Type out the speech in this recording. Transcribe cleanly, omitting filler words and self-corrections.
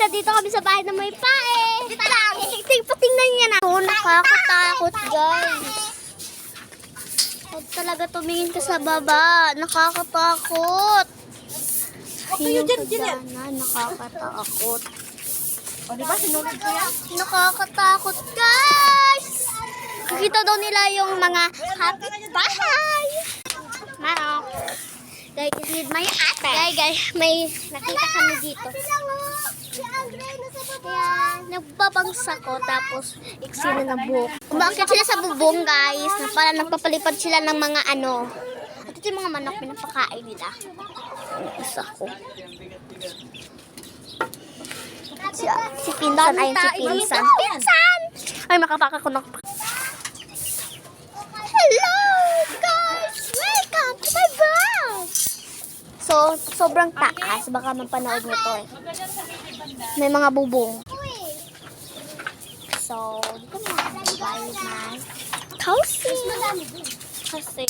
dito kami sa bahay na may pae. Patingnan niya na. Oh, nakakatakot, guys. Huwag talaga tumingin ka sa baba. Nakakatakot. Yung sagana, nakakatakot. O, diba? Sinunod ko yan. Nakakatakot, guys. Nakita daw nila yung mga kapitbahay. Manok. Guys, this is my ate. Guys, may nakita kami dito. Kaya, nagbabangsa ko, tapos iksina ng buhok. Umakit sila sa bubong, guys, na parang nagpapalipad sila ng mga ano. At ito yung mga manok, pinapakain nila. Isa ko. Si Pinsan, ayun si Pinsan. Pinsan! Ay, makapaka ko na. Hello, guys! Welcome to my vlog! So, sobrang taas. Baka mapanood nyo to eh. May mga bubong. So, dito na. Bye, man. Kasi,